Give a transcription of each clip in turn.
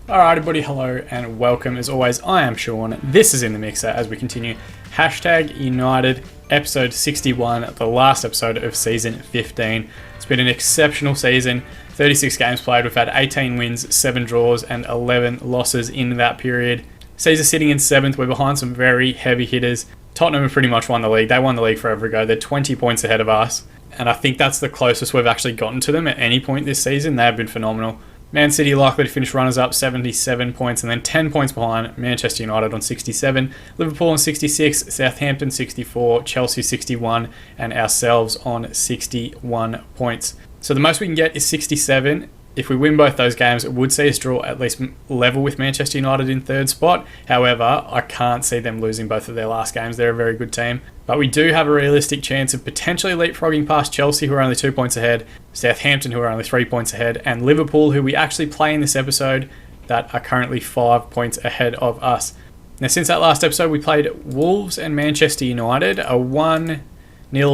Alright everybody, hello and welcome. As always, I am Sean. This is In The Mixer as we continue Hashtag United, episode 61, the last episode of season 15. It's been an exceptional season, 36 games played. We've had 18 wins, 7 draws and 11 losses in that period. Season sitting in 7th, we're behind some very heavy hitters. Tottenham have pretty much won the league. They won the league forever ago. They're 20 points ahead of us. And I think that's the closest we've actually gotten to them at any point this season. They have been phenomenal. Man City likely to finish runners-up, 77 points, and then 10 points behind Manchester United on 67, Liverpool on 66, Southampton 64, Chelsea 61, and ourselves on 61 points. So the most we can get is 67. If we win both those games, it would see us draw at least level with Manchester United in 3rd spot. However, I can't see them losing both of their last games. They're a very good team. But we do have a realistic chance of potentially leapfrogging past Chelsea, who are only 2 points ahead, Southampton, who are only 3 points ahead, and Liverpool, who we actually play in this episode, that are currently 5 points ahead of us. Now, since that last episode, we played Wolves and Manchester United, a 1-0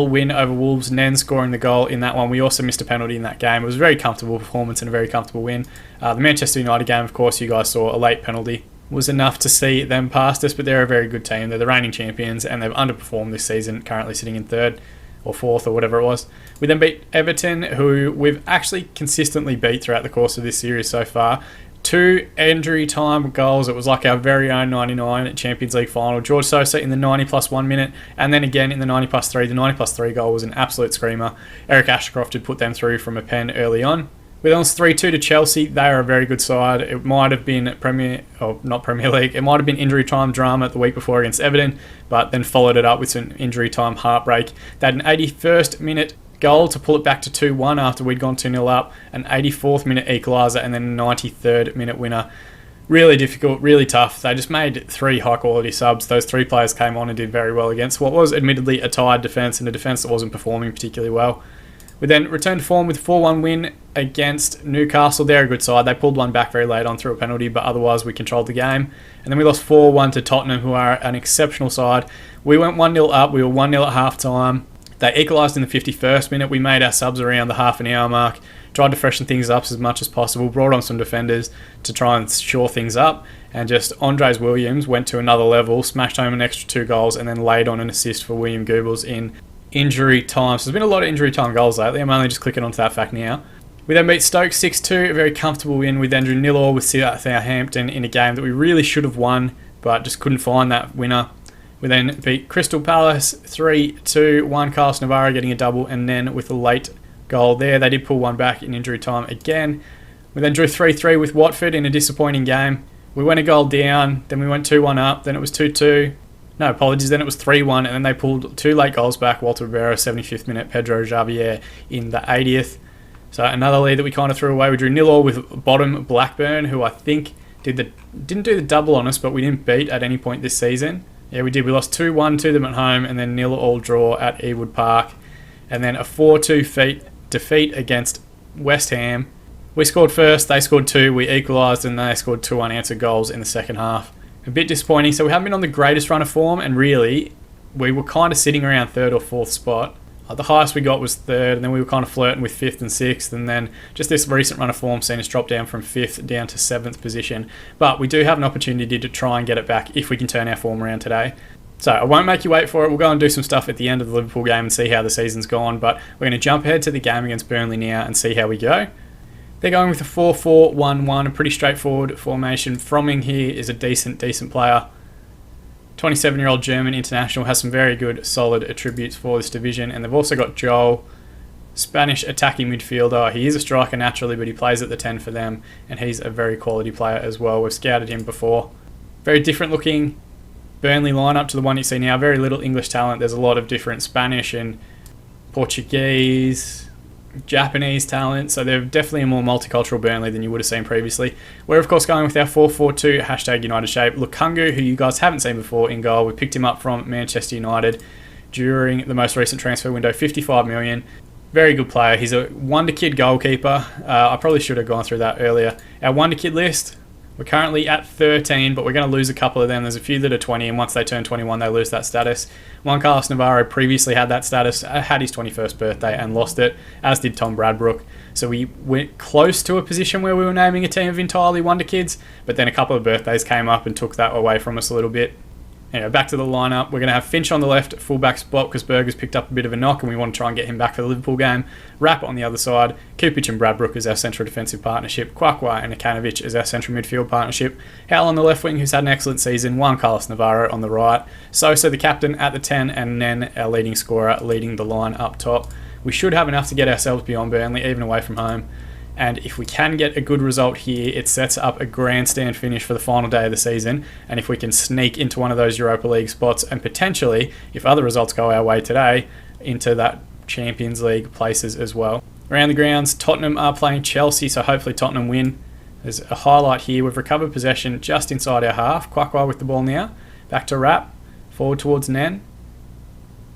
win over Wolves, Nen scoring the goal in that one. We also missed a penalty in that game. It was a very comfortable performance and a very comfortable win. The Manchester United game, of course, you guys saw a late penalty was enough to see them past us, but they're a very good team. They're the reigning champions and they've underperformed this season, currently sitting in 3rd or 4th or whatever it was. We then beat Everton, who we've actually consistently beat throughout the course of this series so far. 2 injury time goals. It was like our very own 99 Champions League final. George Sosa in the 90 plus 1 minute, and then again in the 90 plus 3. The 90 plus 3 goal was an absolute screamer. Eric Ashcroft had put them through from a pen early on. We then lost 3-2 to Chelsea. They are a very good side. It might have been not Premier League. It might have been injury time drama the week before against Everton, but then followed it up with some injury time heartbreak. They had an 81st minute goal to pull it back to 2-1 after we'd gone 2-0 up, an 84th minute equaliser, and then a 93rd minute winner. Really difficult, really tough. They just made 3 high-quality subs. Those 3 players came on and did very well against what was admittedly a tired defence and a defence that wasn't performing particularly well. We then returned to form with a 4-1 win against Newcastle. They're a good side. They pulled one back very late on through a penalty, but otherwise we controlled the game. And then we lost 4-1 to Tottenham, who are an exceptional side. We went 1-0 up. We were 1-0 at half-time. They equalised in the 51st minute. We made our subs around the half an hour mark, tried to freshen things up as much as possible, brought on some defenders to try and shore things up, and just Andres Williams went to another level, smashed home an extra 2 goals, and then laid on an assist for William Goebbels in injury time. So there's been a lot of injury time goals lately. I'm only just clicking onto that fact now. We then beat Stoke 6-2, a very comfortable win. We then drew 0-0 with Southampton in a game that we really should have won, but just couldn't find that winner. We then beat Crystal Palace 3-2, Juan Carlos Navarro getting a double, and then with a late goal there. They did pull one back in injury time again. We then drew 3-3 with Watford in a disappointing game. We went a goal down, then we went 2-1 up, then it was 2-2. No, apologies. Then it was 3-1, and then they pulled 2 late goals back. Walter Rivera, 75th minute, Pedro Javier in the 80th. So another lead that we kind of threw away. We drew 0-0 with bottom Blackburn, who I think didn't do the double on us, but we didn't beat at any point this season. Yeah, we did. We lost 2-1 to them at home, and then 0-0 draw at Ewood Park, and then a 4-2 defeat against West Ham. We scored first, they scored 2, we equalised, and they scored 2 unanswered goals in the second half. A bit disappointing. So we haven't been on the greatest run of form, and really, we were kind of sitting around 3rd or 4th spot. The highest we got was 3rd, and then we were kind of flirting with 5th and 6th, and then just this recent run of form seen us drop down from 5th down to 7th position. But we do have an opportunity to try and get it back if we can turn our form around today. So I won't make you wait for it. We'll go and do some stuff at the end of the Liverpool game and see how the season's gone, but we're going to jump ahead to the game against Burnley now and see how we go. They're going with a 4-4-1-1, a pretty straightforward formation. Fromming here is a decent player. 27-year-old German international, has some very good, solid attributes for this division. And they've also got Joel, Spanish attacking midfielder. He is a striker naturally, but he plays at the 10 for them. And he's a very quality player as well. We've scouted him before. Very different looking Burnley lineup to the one you see now. Very little English talent. There's a lot of different Spanish and Portuguese, Japanese talent, so they're definitely a more multicultural Burnley than you would have seen previously. We're of course going with our 4-4-2 hashtag United shape. Lukungu, who you guys haven't seen before, in goal. We picked him up from Manchester United during the most recent transfer window, 55 million. Very good player. He's a wonder kid goalkeeper. I probably should have gone through that earlier. Our wonder kid list, We're currently at 13, but we're going to lose a couple of them. There's a few that are 20, and once they turn 21, they lose that status. Juan Carlos Navarro previously had that status, had his 21st birthday and lost it, as did Tom Bradbrook. So we went close to a position where we were naming a team of entirely wonder kids, but then a couple of birthdays came up and took that away from us a little bit. Anyway, back to the lineup. We're going to have Finch on the left, fullback spot, because Berger's picked up a bit of a knock and we want to try and get him back for the Liverpool game. Rapp on the other side. Kupic and Bradbrook as our central defensive partnership. Kwakwa and Akanovic as our central midfield partnership. Howell on the left wing, who's had an excellent season. Juan Carlos Navarro on the right. Sosa, the captain, at the 10, and Nen, our leading scorer, leading the line up top. We should have enough to get ourselves beyond Burnley, even away from home. And if we can get a good result here, it sets up a grandstand finish for the final day of the season. And if we can sneak into one of those Europa League spots and potentially, if other results go our way today, into that Champions League places as well. Around the grounds, Tottenham are playing Chelsea, so hopefully Tottenham win. There's a highlight here. We've recovered possession just inside our half. Kwakwa with the ball now. Back to Rapp. Forward towards Nen.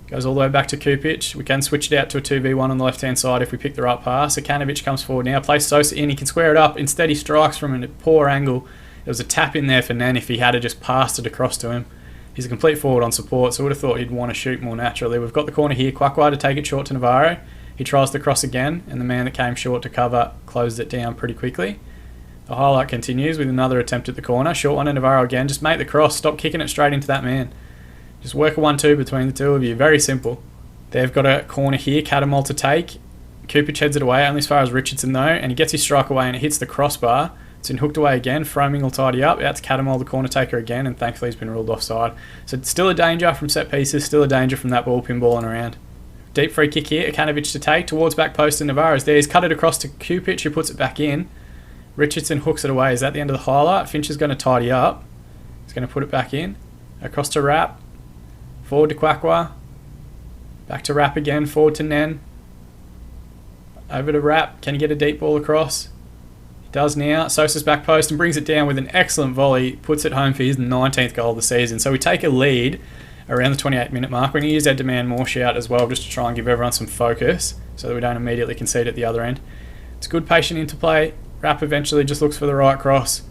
Goes all the way back to Kupic. We can switch it out to a 2v1 on the left-hand side if we pick the right pass. Akanovic comes forward now. Plays Sosa in. He can square it up. Instead, he strikes from a poor angle. There was a tap in there for Nen if he had just passed it across to him. He's a complete forward on support, so I would have thought he'd want to shoot more naturally. We've got the corner here. Kwakwa to take it short to Navarro. He tries to cross again, and the man that came short to cover closed it down pretty quickly. The highlight continues with another attempt at the corner. Short one to Navarro again. Just make the cross. Stop kicking it straight into that man. Just work a 1-2 between the two of you. Very simple. They've got a corner here, Catamol to take. Kupic heads it away, only as far as Richardson though, and he gets his strike away and it hits the crossbar. It's been hooked away again. Fromming will tidy up. Out to Catamol, the corner taker again, and thankfully he's been ruled offside. So it's still a danger from set pieces, still a danger from that ball pinballing around. Deep free kick here, Akanovic to take, towards back post and Navarro's there. He's cut it across to Kupic, who puts it back in. Richardson hooks it away. Is that the end of the highlight? Finch is going to tidy up. He's going to put it back in. Across to Rapp. Forward to Kwakwa. Back to Rapp again, forward to Nen. Over to Rapp. Can he get a deep ball across? He does now. Sosa's back post and brings it down with an excellent volley. Puts it home for his 19th goal of the season. So we take a lead around the 28-minute mark. We're going to use our demand more shout as well, just to try and give everyone some focus so that we don't immediately concede at the other end. It's good patient interplay. Rapp eventually just looks for the right cross.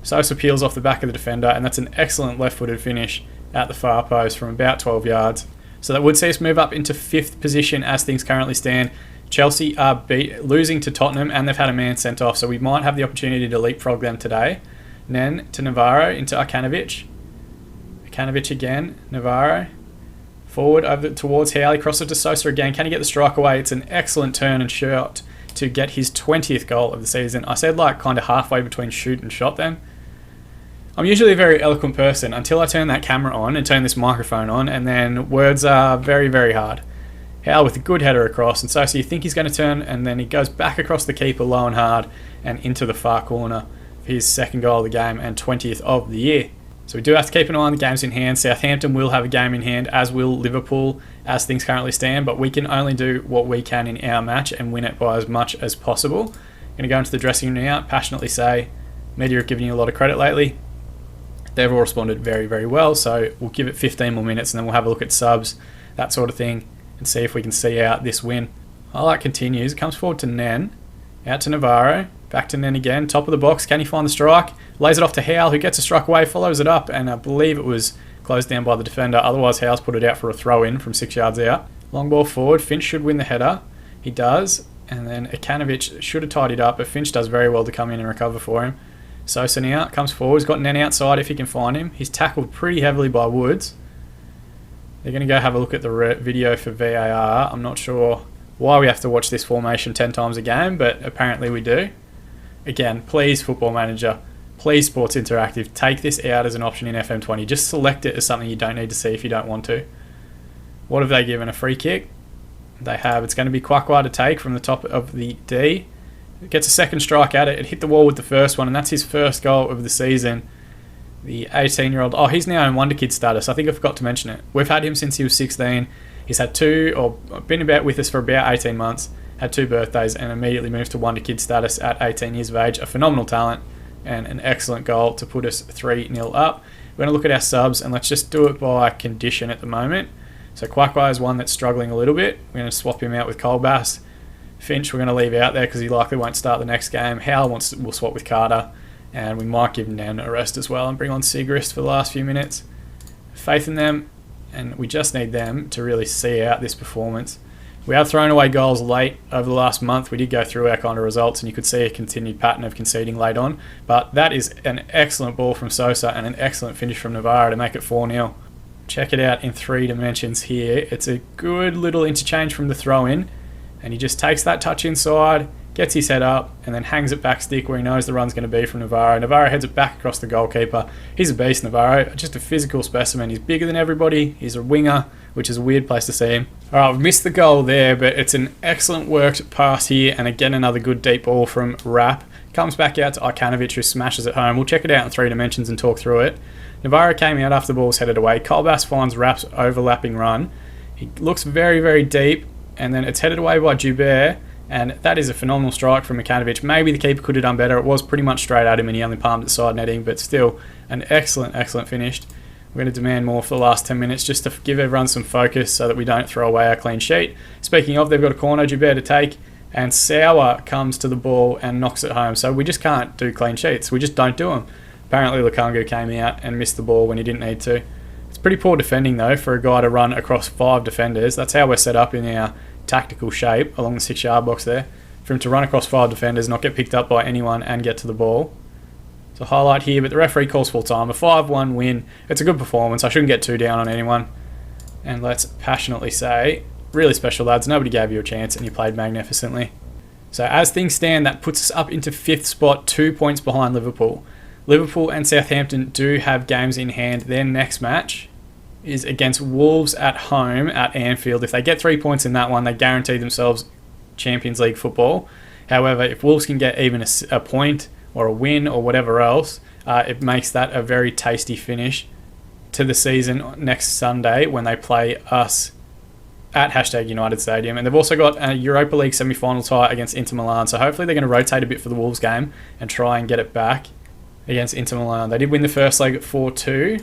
Sosa peels off the back of the defender, and that's an excellent left-footed finish at the far post from about 12 yards. So that would see us move up into 5th position as things currently stand. Chelsea are losing to Tottenham and they've had a man sent off, so we might have the opportunity to leapfrog them today. Nen to Navarro into Akanovic. Akanovic again, Navarro. Forward over towards Howley, cross it to Sosa again. Can he get the strike away? It's an excellent turn and shot to get his 20th goal of the season. I said like kind of halfway between shoot and shot then. I'm usually a very eloquent person until I turn that camera on and turn this microphone on, and then words are very, very hard. Howell with a good header across, and so you think he's going to turn, and then he goes back across the keeper low and hard and into the far corner for his 2nd goal of the game and 20th of the year. So we do have to keep an eye on the games in hand. Southampton will have a game in hand, as will Liverpool, as things currently stand, but we can only do what we can in our match and win it by as much as possible. I'm going to go into the dressing room now, passionately say, media have given you a lot of credit lately. They've all responded very, very well, so we'll give it 15 more minutes and then we'll have a look at subs, that sort of thing, and see if we can see out this win. Highlight continues. It comes forward to Nen, out to Navarro, back to Nen again, top of the box. Can he find the strike? Lays it off to Howell, who gets a strike away, follows it up, and I believe it was closed down by the defender. Otherwise, Howell's put it out for a throw-in from 6 yards out. Long ball forward. Finch should win the header. He does, and then Akanovic should have tidied up, but Finch does very well to come in and recover for him. Sosa now comes forward. He's got Nen outside if he can find him. He's tackled pretty heavily by Woods. They're going to go have a look at the video for VAR. I'm not sure why we have to watch this formation 10 times a game, but apparently we do. Again, please, Football Manager, please, Sports Interactive, take this out as an option in FM20. Just select it as something you don't need to see if you don't want to. What have they given? A free kick? They have. It's going to be Kwakwa to take from the top of the D. Gets a second strike at it. It hit the wall with the first one, and that's his first goal of the season. The 18-year-old... Oh, he's now in Wonder Kid status. I think I forgot to mention it. We've had him since he was 16. He's had been about with us for about 18 months, had 2 birthdays, and immediately moved to Wonder Kid status at 18 years of age. A phenomenal talent and an excellent goal to put us 3-0 up. We're going to look at our subs, and let's just do it by condition at the moment. So Kwakwa is one that's struggling a little bit. We're going to swap him out with Colbass. Finch we're going to leave out there because he likely won't start the next game. Howell will swap with Carter. and we might give Nen a rest as well and bring on Sigrist for the last few minutes. Faith in them, and we just need them to really see out this performance. We have thrown away goals late over the last month. We did go through our kind of results, and you could see a continued pattern of conceding late on. But that is an excellent ball from Sosa and an excellent finish from Navarro to make it 4-0. Check it out in 3 dimensions here. It's a good little interchange from the throw-in, and he just takes that touch inside, gets his head up, and then hangs it back stick where he knows the run's going to be from Navarro. Navarro heads it back across the goalkeeper. He's a beast, Navarro. Just a physical specimen. He's bigger than everybody. He's a winger, which is a weird place to see him. All right, we've missed the goal there, but it's an excellent worked pass here, and again another good deep ball from Rapp. Comes back out to Arkanovic, who smashes it home. We'll check it out in 3 dimensions and talk through it. Navarro came out after the ball was headed away. Colbass finds Rapp's overlapping run. He looks very, very deep, and then it's headed away by Joubert, and that is a phenomenal strike from Arkanovic. Maybe the keeper could have done better. It was pretty much straight at him, and he only palmed it side netting, but still an excellent, excellent finish. We're going to demand more for the last 10 minutes just to give everyone some focus so that we don't throw away our clean sheet. Speaking of, they've got a corner, Joubert to take, and Sauer comes to the ball and knocks it home. So we just can't do clean sheets. We just don't do them. Apparently Lukangu came out and missed the ball when he didn't need to. It's pretty poor defending though for a guy to run across 5 defenders. That's how we're set up in our tactical shape along the 6-yard box there. For him to run across 5 defenders, not get picked up by anyone and get to the ball. It's a highlight here, but the referee calls full time. A 5-1 win. It's a good performance. I shouldn't get too down on anyone. And let's passionately say, really special lads. Nobody gave you a chance and you played magnificently. So as things stand, that puts us up into 5th spot, 2 points behind Liverpool. Liverpool and Southampton do have games in hand. Their next match is against Wolves at home at Anfield. If they get 3 points in that one, they guarantee themselves Champions League football. However, if Wolves can get even a point or a win or whatever else, it makes that a very tasty finish to the season next Sunday when they play us at #United Stadium. And they've also got a Europa League semi-final tie against Inter Milan, so hopefully they're going to rotate a bit for the Wolves game and try and get it back against Inter Milan. They did win the first leg at 4-2.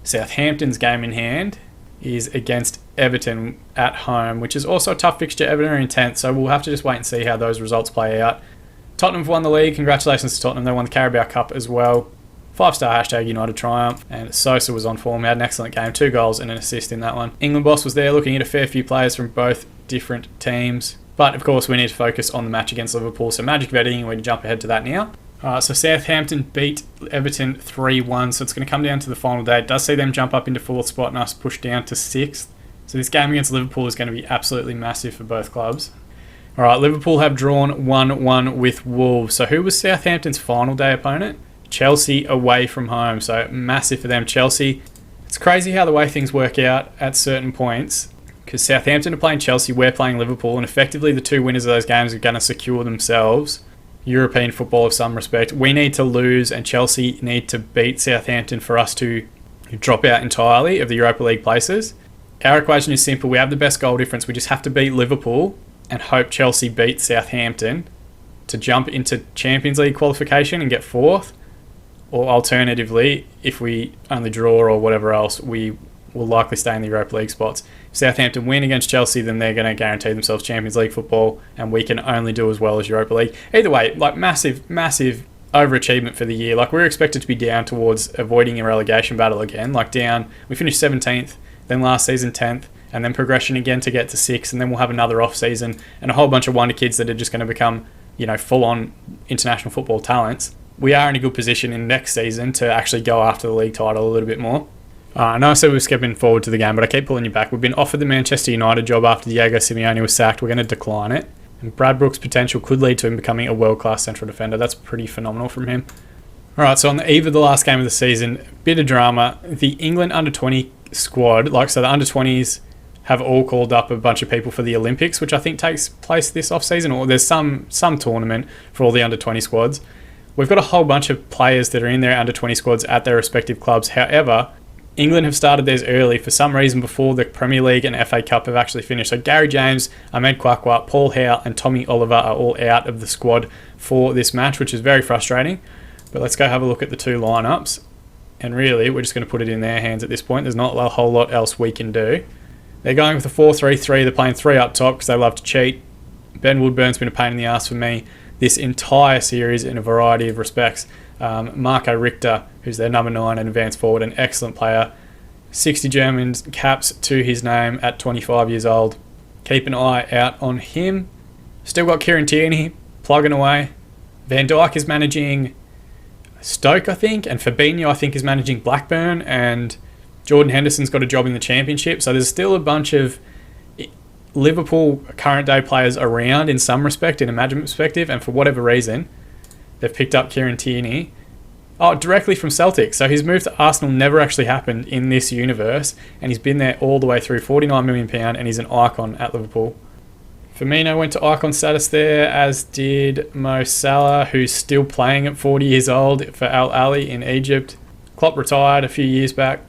Southampton's game in hand is against Everton at home, which is also a tough fixture. Everton are in 10th, so we'll have to just wait and see how those results play out. Tottenham have won the league. Congratulations to Tottenham. They won the Carabao Cup as well. 5-star #United triumph. And Sosa was on form. He had an excellent game. 2 goals and an assist in that one. England boss was there looking at a fair few players from both different teams. But of course, we need to focus on the match against Liverpool. So magic of editing, we're going to jump ahead to that now. So Southampton beat Everton 3-1. So it's going to come down to the final day. It does see them jump up into 4th spot and us push down to 6th. So this game against Liverpool is going to be absolutely massive for both clubs. All right, Liverpool have drawn 1-1 with Wolves. So who was Southampton's final day opponent? Chelsea away from home. So massive for them. Chelsea, it's crazy how the way things work out at certain points, because Southampton are playing Chelsea, we're playing Liverpool, and effectively the 2 winners of those games are going to secure themselves European football of some respect. We need to lose and Chelsea need to beat Southampton for us to drop out entirely of the Europa League places. Our equation is simple. We have the best goal difference. We just have to beat Liverpool and hope Chelsea beats Southampton to jump into Champions League qualification and get 4th. Or alternatively, if we only draw or whatever else, we will likely stay in the Europa League spots. If Southampton win against Chelsea, then they're going to guarantee themselves Champions League football, and we can only do as well as Europa League. Either way, like massive, massive overachievement for the year. Like we're expected to be down towards avoiding a relegation battle again. Like down, we finished 17th, then last season 10th, and then progression again to get to 6th, and then we'll have another off season and a whole bunch of wonder kids that are just going to become, full-on international football talents. We are in a good position in next season to actually go after the league title a little bit more. I know I said we were skipping forward to the game, but I keep pulling you back. We've been offered the Manchester United job after Diego Simeone was sacked. We're going to decline it. And Brad Brooks' potential could lead to him becoming a world-class central defender. That's pretty phenomenal from him. All right, so on the eve of the last game of the season, bit of drama. The England under-20 squad, so the under-20s have all called up a bunch of people for the Olympics, which I think takes place this off-season, or there's some tournament for all the under-20 squads. We've got a whole bunch of players that are in their under-20 squads at their respective clubs. However, England have started theirs early for some reason before the Premier League and FA Cup have actually finished. So Gary James, Ahmed Kwakwa, Paul Howe and Tommy Oliver are all out of the squad for this match, which is very frustrating. But let's go have a look at the 2 lineups. And really, we're just going to put it in their hands at this point. There's not a whole lot else we can do. They're going with a 4-3-3. They're playing 3 up top because they love to cheat. Ben Woodburn's been a pain in the ass for me this entire series in a variety of respects. Marco Richter, who's their number 9 and advanced forward, an excellent player. 60 German caps to his name at 25 years old. Keep an eye out on him. Still got Kieran Tierney plugging away. Van Dijk is managing Stoke, I think, and Fabinho, I think, is managing Blackburn, and Jordan Henderson's got a job in the Championship. So there's still a bunch of Liverpool current day players around in some respect, in a management perspective, and for whatever reason, they've picked up Kieran Tierney. Oh, directly from Celtic. So his move to Arsenal never actually happened in this universe, and he's been there all the way through, £49 million, and he's an icon at Liverpool. Firmino went to icon status there, as did Mo Salah, who's still playing at 40 years old for Al Ahly in Egypt. Klopp retired a few years back.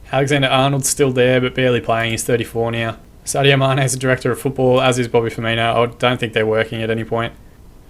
Alexander-Arnold's still there, but barely playing. He's 34 now. Sadio Mane is the director of football, as is Bobby Firmino. I don't think they're working at any point.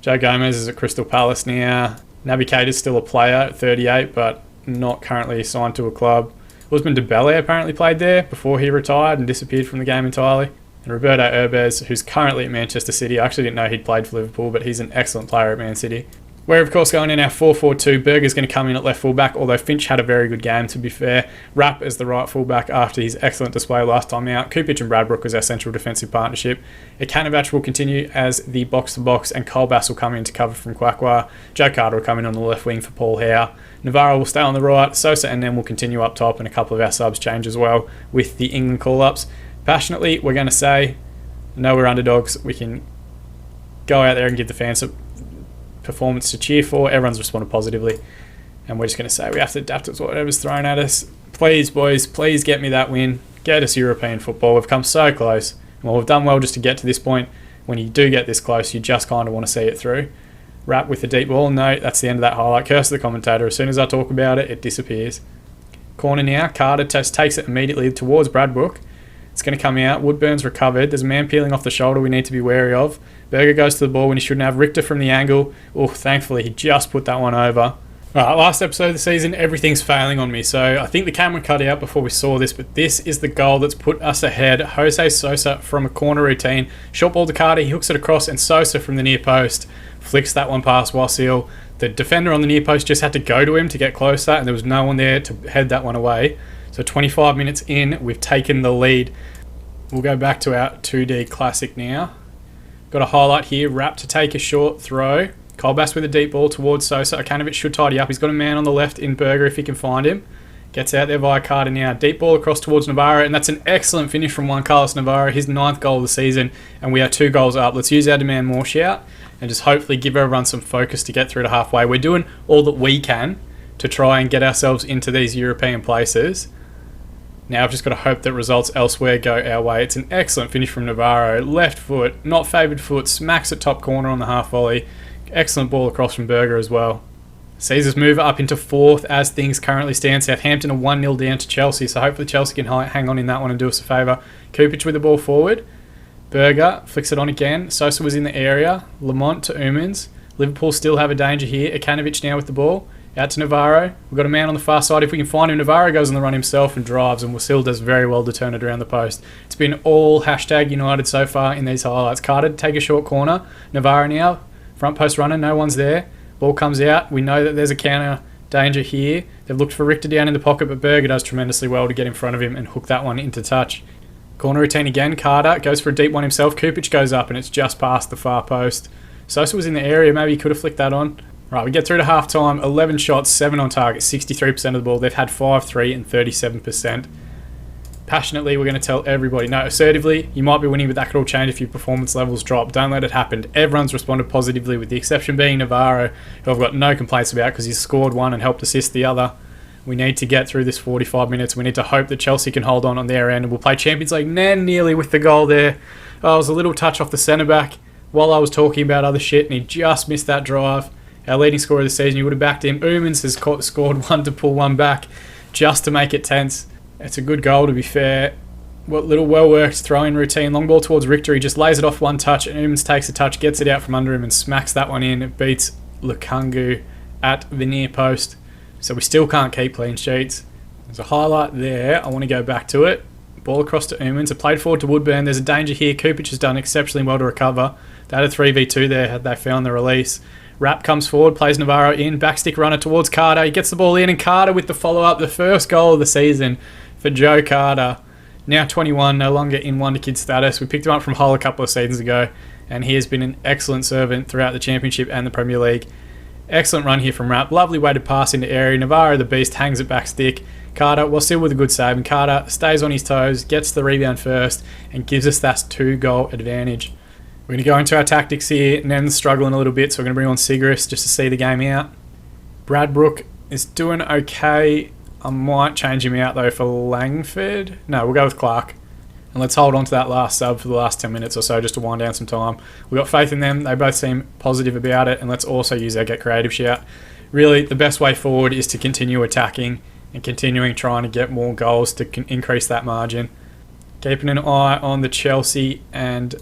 Joe Gomez is at Crystal Palace now. Naby Keita's still a player at 38, but not currently signed to a club. Ousmane Dembele apparently played there before he retired and disappeared from the game entirely. And Roberto Herbes, who's currently at Manchester City. I actually didn't know he'd played for Liverpool, but he's an excellent player at Man City. We're, of course, going in our 4-4-2. Berger's going to come in at left fullback, although Finch had a very good game, to be fair. Rapp is the right fullback after his excellent display last time out. Kupic and Bradbrook was our central defensive partnership. Ikanovic will continue as the box-to-box, and Colbass will come in to cover from Kwakwa. Joe Carter will come in on the left wing for Paul Howe. Navarro will stay on the right. Sosa and then will continue up top, and a couple of our subs change as well with the England call-ups. Passionately, we're going to say, no, we're underdogs. We can go out there and give the fans a performance to cheer for. Everyone's responded positively, and we're just going to say we have to adapt to whatever's thrown at us. Please, boys, please get me that win. Get us European football. We've come so close, and while we've done well just to get to this point, when you do get this close, you just kind of want to see it through. Wrap with the deep ball. No, that's the end of that highlight. Curse the commentator. As soon as I talk about it, it disappears. Corner now. Carter takes it immediately towards Bradbrook. It's going to come out. Woodburn's recovered. There's a man peeling off the shoulder we need to be wary of. Berger goes to the ball when he shouldn't have. Richter from the angle. Oh, thankfully, he just put that one over. Alright, last episode of the season, everything's failing on me. So I think the camera cut out before we saw this, but this is the goal that's put us ahead. Jose Sosa from a corner routine. Short ball to Carter. He hooks it across, and Sosa from the near post flicks that one past Wasil. The defender on the near post just had to go to him to get closer, and there was no one there to head that one away. So 25 minutes in, we've taken the lead. We'll go back to our 2D classic now. Got a highlight here. Rapp to take a short throw. Colbass with a deep ball towards Sosa. Ikanovic should tidy up. He's got a man on the left in Berger if he can find him. Gets out there via Carter now. Deep ball across towards Navarro, and that's an excellent finish from Juan Carlos Navarro, his 9th goal of the season, and we are 2 goals up. Let's use our demand more shout and just hopefully give everyone some focus to get through to halfway. We're doing all that we can to try and get ourselves into these European places. Now I've just got to hope that results elsewhere go our way. It's an excellent finish from Navarro. Left foot, not favoured foot, smacks at top corner on the half volley. Excellent ball across from Berger as well. Caesars move up into 4th as things currently stand. Southampton are 1-0 down to Chelsea, so hopefully Chelsea can hang on in that one and do us a favour. Kupic with the ball forward. Berger flicks it on again. Sosa was in the area. Lamont to Umans. Liverpool still have a danger here. Ikanovic now with the ball. Out to Navarro. We've got a man on the far side. If we can find him, Navarro goes on the run himself and drives, and Wasil does very well to turn it around the post. It's been all #United so far in these highlights. Carter to take a short corner. Navarro now. Front post runner. No one's there. Ball comes out. We know that there's a counter danger here. They've looked for Richter down in the pocket, but Berger does tremendously well to get in front of him and hook that one into touch. Corner routine again. Carter goes for a deep one himself. Kupic goes up, and it's just past the far post. Sosa was in the area. Maybe he could have flicked that on. Right, we get through to half-time, 11 shots, 7 on target, 63% of the ball. They've had 5, 3 and 37%. Passionately, we're going to tell everybody, no, assertively, you might be winning, but that could all change if your performance levels drop. Don't let it happen. Everyone's responded positively, with the exception being Navarro, who I've got no complaints about because he's scored one and helped assist the other. We need to get through this 45 minutes. We need to hope that Chelsea can hold on their end, and we'll play Champions League nearly with the goal there. Oh, it was a little touch off the centre-back while I was talking about other shit, and he just missed that drive. Our leading scorer of the season, you would have backed him. Umans has scored one to pull one back just to make it tense. It's a good goal, to be fair. What little well-worked throwing routine. Long ball towards Richter. He just lays it off one touch, and Umans takes a touch, gets it out from under him, and smacks that one in. It beats Lukangu at the near post. So we still can't keep clean sheets. There's a highlight there. I want to go back to it. Ball across to Umans. It played forward to Woodburn. There's a danger here. Kupic has done exceptionally well to recover. They had a 3v2 there had they found the release. Rapp comes forward, plays Navarro in, backstick runner towards Carter. He gets the ball in, and Carter with the follow-up, the first goal of the season for Joe Carter. Now 21, no longer in Wonder Kid status. We picked him up from Hull a couple of seasons ago, and he has been an excellent servant throughout the Championship and the Premier League. Excellent run here from Rapp. Lovely way to pass into area. Navarro, the beast, hangs it back stick. Carter, well, still with a good save, and Carter stays on his toes, gets the rebound first, and gives us that 2-goal advantage. We're going to go into our tactics here. Nen's struggling a little bit, so we're going to bring on Sigrist just to see the game out. Bradbrook is doing okay. I might change him out, though, for Langford. No, we'll go with Clark. And let's hold on to that last sub for the last 10 minutes or so just to wind down some time. We've got faith in them. They both seem positive about it. And let's also use our Get Creative shout. Really, the best way forward is to continue attacking and continuing trying to get more goals to increase that margin. Keeping an eye on the Chelsea and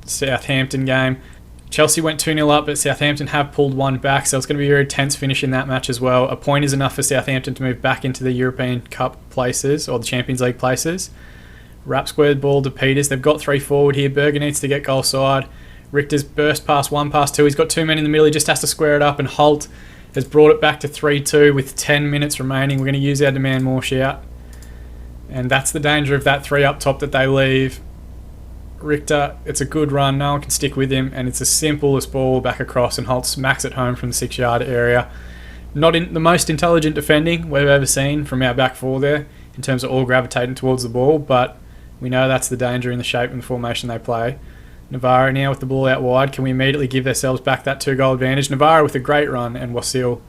Southampton game. Chelsea went 2-0 up, but Southampton have pulled one back, so it's going to be a very tense finish in that match as well. A point is enough for Southampton to move back into the European Cup places, or the Champions League places. Rapp squared ball to Peters. They've got 3 forward here. Berger needs to get goal side. Richter's burst past 1, past 2. He's got 2 men in the middle. He just has to square it up, and Holt has brought it back to 3-2 with 10 minutes remaining. We're going to use our demand more shout. And that's the danger of that 3 up top that they leave. Richter, it's a good run, no one can stick with him, and it's the simplest ball back across, and Holt smacks it home from the 6-yard area. Not in the most intelligent defending we've ever seen from our back four there, in terms of all gravitating towards the ball, but we know that's the danger in the shape and the formation they play. Navarro now with the ball out wide. Can we immediately give ourselves back that 2-goal advantage? Navarro with a great run, and Wasil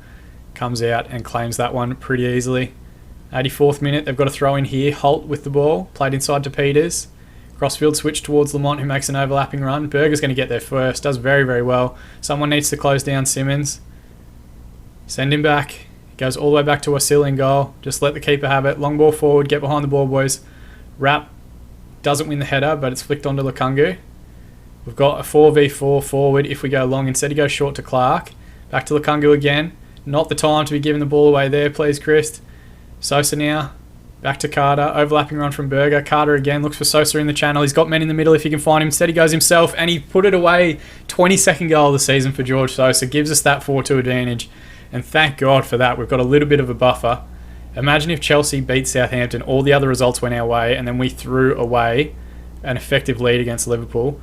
comes out and claims that one pretty easily. 84th minute, they've got a throw in here. Holt with the ball, played inside to Peters. Crossfield switch towards Lamont, who makes an overlapping run. Berger's going to get there first. Does very, very well. Someone needs to close down Simmons. Send him back. He goes all the way back to Wasil in goal. Just let the keeper have it. Long ball forward. Get behind the ball, boys. Rapp doesn't win the header, but it's flicked onto Lukungu. We've got a 4v4 forward if we go long. Instead, he goes short to Clark. Back to Lukungu again. Not the time to be giving the ball away there, please, Chris. Sosa now. Back to Carter, overlapping run from Berger. Carter again looks for Sosa in the channel. He's got men in the middle if he can find him. Instead he goes himself, and he put it away. 22nd goal of the season for George Sosa. Gives us that 4-2 advantage. And thank God for that. We've got a little bit of a buffer. Imagine if Chelsea beat Southampton, all the other results went our way, and then we threw away an effective lead against Liverpool.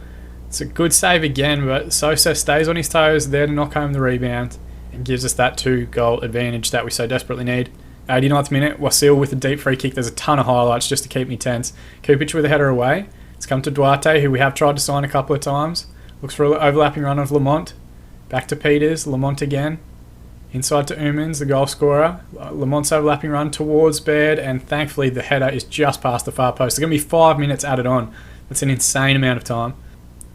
It's a good save again, but Sosa stays on his toes there to knock home the rebound and gives us that 2-goal advantage that we so desperately need. 89th minute, Wasil with a deep free kick. There's a ton of highlights just to keep me tense. Kupic with a header away. It's come to Duarte, who we have tried to sign a couple of times. Looks for an overlapping run of Lamont. Back to Peters. Lamont again. Inside to Umans, the goal scorer. Lamont's overlapping run towards Baird, and thankfully the header is just past the far post. There's going to be 5 minutes added on. That's an insane amount of time.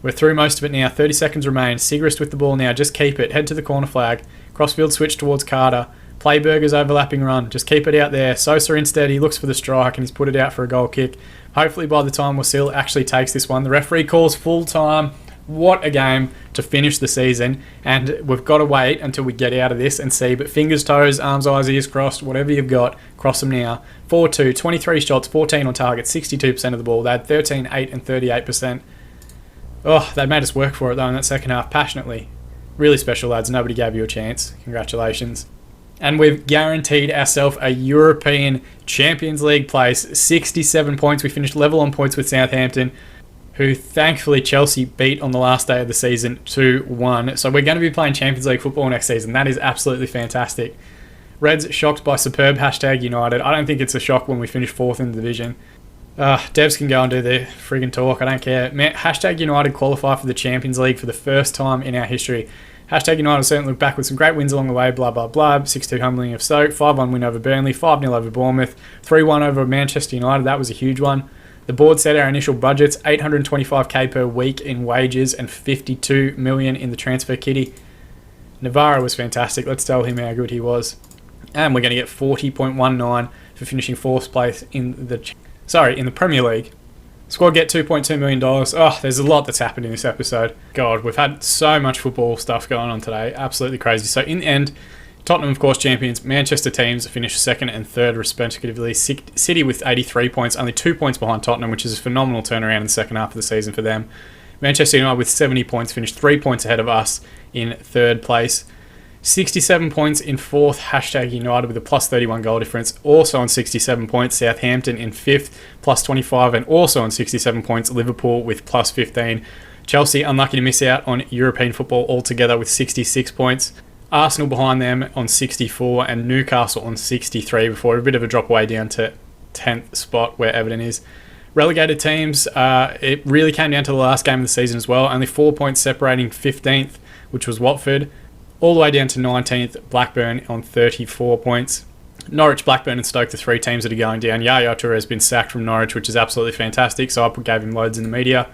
We're through most of it now. 30 seconds remain. Sigrist with the ball now. Just keep it. Head to the corner flag. Crossfield switch towards Carter. Play Berger's overlapping run. Just keep it out there. Sosa instead, he looks for the strike and he's put it out for a goal kick. Hopefully by the time Wasil actually takes this one, the referee calls full time. What a game to finish the season. And we've got to wait until we get out of this and see. But fingers, toes, arms, eyes, ears crossed, whatever you've got, cross them now. 4-2, 23 shots, 14 on target, 62% of the ball. They had 13, 8 and 38%. Oh, they made us work for it though in that second half passionately. Really special, lads. Nobody gave you a chance. Congratulations. And we've guaranteed ourselves a European Champions League place. 67 points. We finished level on points with Southampton, who thankfully Chelsea beat on the last day of the season 2-1. So we're going to be playing Champions League football next season. That is absolutely fantastic. Reds shocked by superb #United. I don't think it's a shock when we finish 4th in the division. Devs can go and do their friggin' talk. I don't care. Man, #United qualify for the Champions League for the first time in our history. #United certainly look back with some great wins along the way, blah, blah, blah. 6-2 humbling of Stoke, 5-1 win over Burnley, 5-0 over Bournemouth, 3-1 over Manchester United. That was a huge one. The board set our initial budgets, $825k per week in wages and $52 million in the transfer kitty. Navarro was fantastic. Let's tell him how good he was. And we're going to get 40.19 for finishing 4th place in the Premier League. Squad get $2.2 million. Oh, there's a lot that's happened in this episode. God, we've had so much football stuff going on today. Absolutely crazy. So in the end, Tottenham, of course, champions. Manchester teams finished 2nd and 3rd respectively. City with 83 points, only 2 points behind Tottenham, which is a phenomenal turnaround in the second half of the season for them. Manchester United with 70 points finished 3 points ahead of us in third place. 67 points in fourth, hashtag United with a plus 31 goal difference. Also on 67 points, Southampton in fifth, plus 25, and also on 67 points, Liverpool with plus 15. Chelsea unlucky to miss out on European football altogether with 66 points. Arsenal behind them on 64 and Newcastle on 63 before a bit of a drop away down to 10th spot where Everton is. Relegated teams, it really came down to the last game of the season as well. Only 4 points separating 15th, which was Watford, all the way down to 19th, Blackburn on 34 points. Norwich, Blackburn and Stoke, the three teams that are going down. Yaya Toure has been sacked from Norwich, which is absolutely fantastic, so I gave him loads in the media.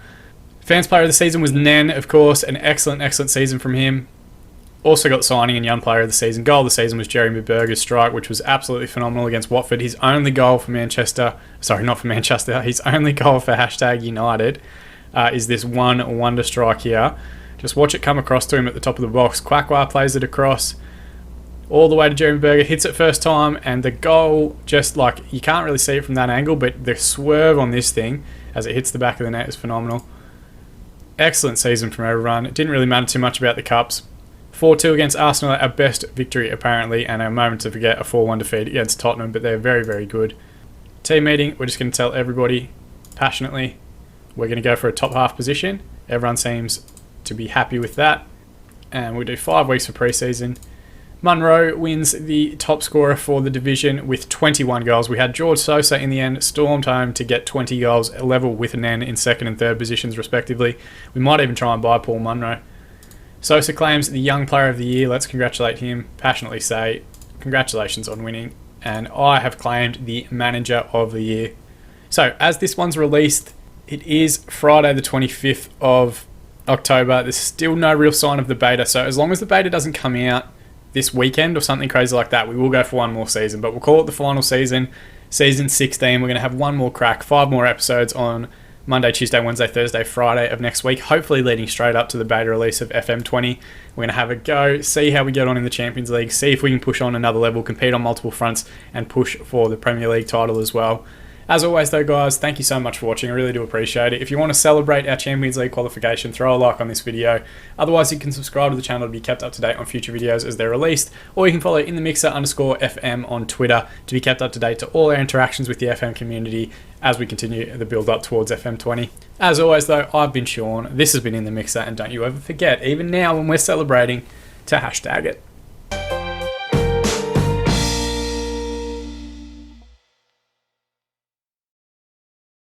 Fans player of the season was Nen, of course, an excellent season from him. Also got signing and young player of the season. Goal of the season was Jeremy Berger's strike, which was absolutely phenomenal against Watford. His only goal for Manchester, sorry, not for Manchester, his only goal for hashtag United is this one wonder strike here. Just watch it come across to him at the top of the box. Kwakwa plays it across all the way to Jeremy Berger, hits it first time, and the goal, just like, you can't really see it from that angle, but the swerve on this thing as it hits the back of the net is phenomenal. Excellent season from everyone. It didn't really matter too much about the cups. 4-2 against Arsenal, our best victory apparently, and a moment to forget, a 4-1 defeat against Tottenham, but they're very good. Team meeting, we're just going to tell everybody passionately we're going to go for a top half position. Everyone seems to be happy with that, and we'll do 5 weeks for pre-season. Munro wins the top scorer for the division with 21 goals. We had George Sosa in the end, stormed home to get 20 goals, level with Nen in second and third positions respectively. We might even try and buy Paul Munro. Sosa claims the young player of the year. Let's congratulate him. Passionately say congratulations on winning. And I have claimed the manager of the year. So as this one's released, it is Friday the 25th of October. There's still no real sign of the beta. So as long as the beta doesn't come out this weekend or something crazy like that, we will go for one more season. But we'll call it the final season, season 16. We're going to have one more crack, 5 more episodes on Monday, Tuesday, Wednesday, Thursday, Friday of next week, hopefully leading straight up to the beta release of FM20. We're going to have a go, see how we get on in the Champions League, see if we can push on another level, compete on multiple fronts, and push for the Premier League title as well. As always though, guys, thank you so much for watching. I really do appreciate it. If you want to celebrate our Champions League qualification, throw a like on this video. Otherwise, you can subscribe to the channel to be kept up to date on future videos as they're released, or you can follow _FM on Twitter to be kept up to date to all our interactions with the FM community as we continue the build up towards FM20. As always though, I've been Sean. This has been In The Mixer, and don't you ever forget, even now when we're celebrating, to hashtag it.